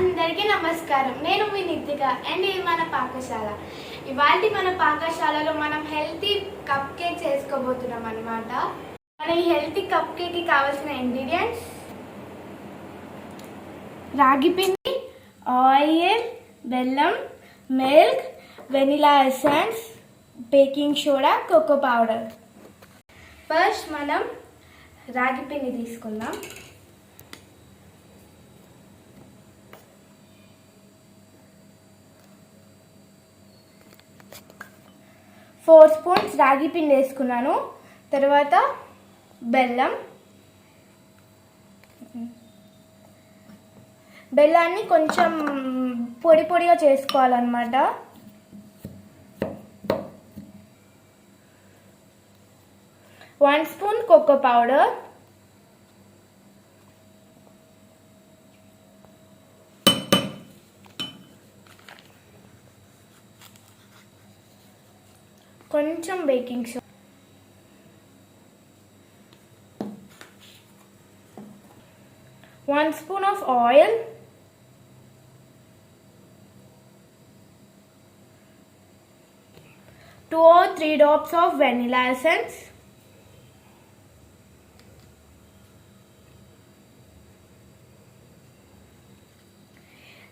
అందరికీ నమస్కారం. నేను మీ నిత్తిక అండ్ ఇది మన పాకశాల. ఇవాళ మన పాకశాలలో మనం హెల్తీ కప్ కేక్ చేసుకోబోతున్నాం అన్నమాట. మన ఈ హెల్తీ కప్ కేక్కి కావాల్సిన ఇంగ్రీడియంట్స్: రాగి పిండి, ఆయిల్, బెల్లం, milk, vanilla essence, baking soda, cocoa powder. First మనం రాగి పిండి తీసుకుందాం. ఫోర్ స్పూన్స్ రాగి పిండి వేసుకున్నాను. తర్వాత బెల్లాన్ని కొంచెం పొడి పొడిగా చేసుకోవాలన్నమాట. వన్ స్పూన్ కోకో పౌడర్, కొంచెం baking soda, 1 spoon of oil, 2 or 3 drops of vanilla essence,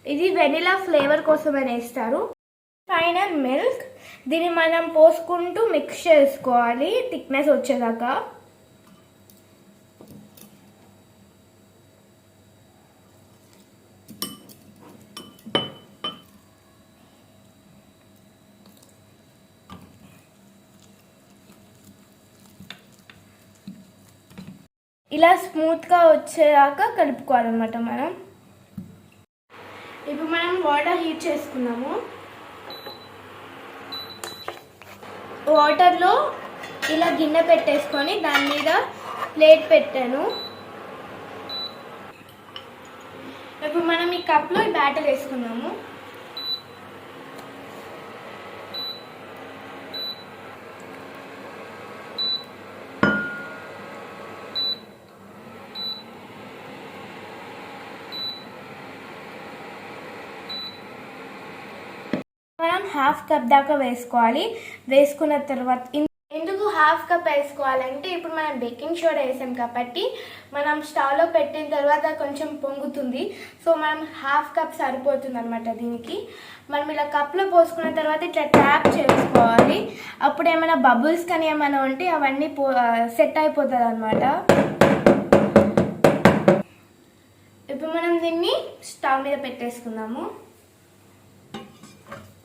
ఇది వెనిలా ఫ్లేవర్ కోసం వేస్తారు. Final milk. దీన్ని మనం పోసుకుంటూ మిక్స్ చేసుకోవాలి థిక్నెస్ వచ్చేదాకా. ఇలా స్మూత్గా వచ్చేదాకా కలుపుకోవాలన్నమాట మనం. ఇప్పుడు మనం వాటర్ హీట్ చేసుకున్నాము. వాటర్లో ఇలా గిన్నె పెట్టేసుకొని దాని మీద ప్లేట్ పెట్టాను. ఇప్పుడు మనం ఈ కప్లో ఈ బ్యాటర్ వేసుకున్నాము. మనం హాఫ్ కప్ దాకా వేసుకోవాలి. వేసుకున్న తర్వాత ఎందుకు హాఫ్ కప్ వేసుకోవాలంటే ఇప్పుడు మనం బేకింగ్ సోడా వేసాం కాబట్టి మనం స్టవ్లో పెట్టిన తర్వాత కొంచెం పొంగుతుంది. సో మనం హాఫ్ కప్ సరిపోతుంది అనమాట దీనికి. మనం ఇలా కప్లో పోసుకున్న తర్వాత ఇట్లా ట్యాప్ చేసుకోవాలి. అప్పుడు ఏమైనా బబుల్స్ కానీ ఏమైనా ఉంటే అవన్నీ సెట్ అయిపోతుంది అనమాట. ఇప్పుడు మనం దీన్ని స్టవ్ మీద పెట్టేసుకుందాము.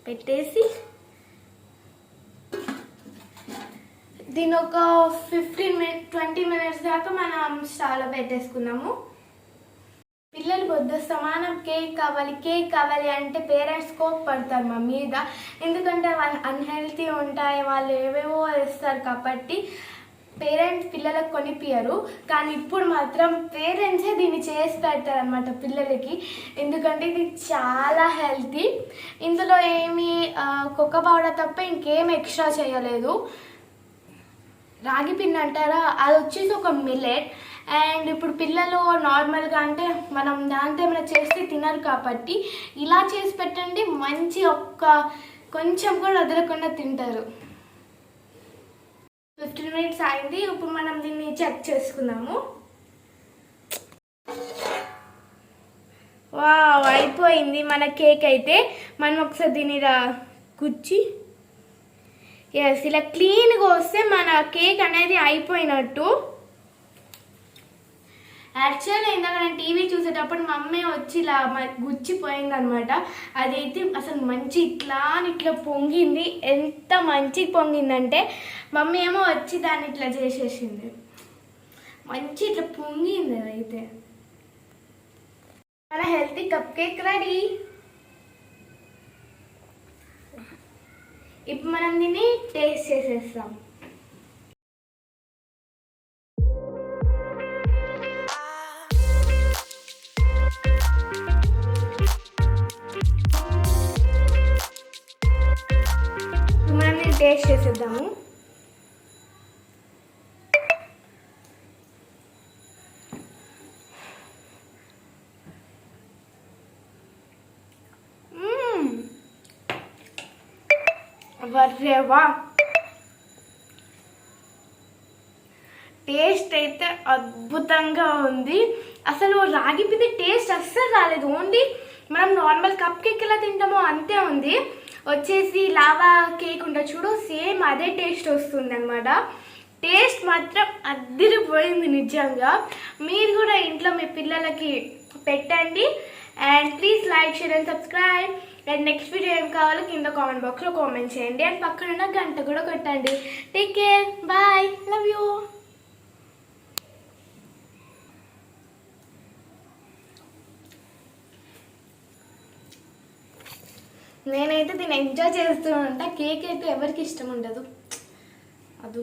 పెట్టేసి దీని ఒక 20 మినిట్స్ దాకా మనం స్టవ్లో పెట్టేసుకున్నాము. పిల్లలు పొద్దు సమానం కేక్ కావాలి అంటే పేరెంట్స్ కోప్పడతారు మా మీద. ఎందుకంటే వాళ్ళు అన్హెల్తీ ఉంటాయి, వాళ్ళు ఏవేవో వేస్తారు కాబట్టి పేరెంట్స్ పిల్లలకు కొనిపియరు. కానీ ఇప్పుడు మాత్రం పేరెంట్సే దీన్ని చేసి పెడతారు అనమాట పిల్లలకి. ఎందుకంటే ఇది చాలా హెల్తీ. ఇందులో ఏమి కోకో పౌడర్ తప్ప ఇంకేం ఎక్స్ట్రా చేయలేదు. రాగి పిండి అంటారా, అది వచ్చేసి ఒక మిల్లెట్. అండ్ ఇప్పుడు పిల్లలు నార్మల్గా అంటే మనం దాంతో ఏమైనా చేస్తే తినరు కాబట్టి ఇలా చేసి పెట్టండి, మంచి కొంచెం కూడా వదలకుండా తింటారు. 15 మినిట్స్ అయింది. ఇప్పుడు మనం దీన్ని చెక్ చేసుకుందాము. వావ్, అయిపోయింది మన కేక్ అయితే. మనం ఒకసారి దీన్ని ఇలా గుచ్చి ఇలా క్లీన్గా వస్తే మన కేక్ అనేది అయిపోయినట్టు. యాక్చువల్గా ఇందాక నేను టీవీ చూసేటప్పుడు మా మమ్మీ వచ్చి ఇలా గుచ్చిపోయింది అనమాట. అదైతే అసలు మంచి ఇట్లా పొంగింది. ఎంత మంచిగా పొంగిందంటే మమ్మీ ఏమో వచ్చి దాన్ని ఇట్లా చేసేసింది. మంచి ఇట్లా పొంగింది అదైతే. మన హెల్తీ కప్ కేక్ రెడీ. ఇప్పుడు మనం దీన్ని టేస్ట్ చేసేస్తాం. టేస్ట్ చేసేద్దాము. వర్రేవా టేస్ట్ అయితే అద్భుతంగా ఉంది. అసలు రాగి పిండి టేస్ట్ అస్సలు రాలేదు. ఓన్లీ మనం నార్మల్ కప్ కేక్ ఎలా తింటామో అంతే ఉంది. వచ్చేసి లావా కేక్ ఉంటుంది చూడు, సేమ్ అదే టేస్ట్ వస్తుంది అనమాట. టేస్ట్ మాత్రం అదిరిపోయింది నిజంగా. మీరు కూడా ఇంట్లో మీ పిల్లలకి పెట్టండి. And please like, share and subscribe. And next video ఏం కావాలో కింద కామెంట్ బాక్స్లో కామెంట్ చేయండి. అండ్ పక్కన గంట కూడా కొట్టండి. Take care, bye, love you. నేనైతే దీన్ని ఎంజాయ్ చేస్తూ ఉంటా. కేక్ అయితే ఎవరికి ఇష్టం ఉండదు. అది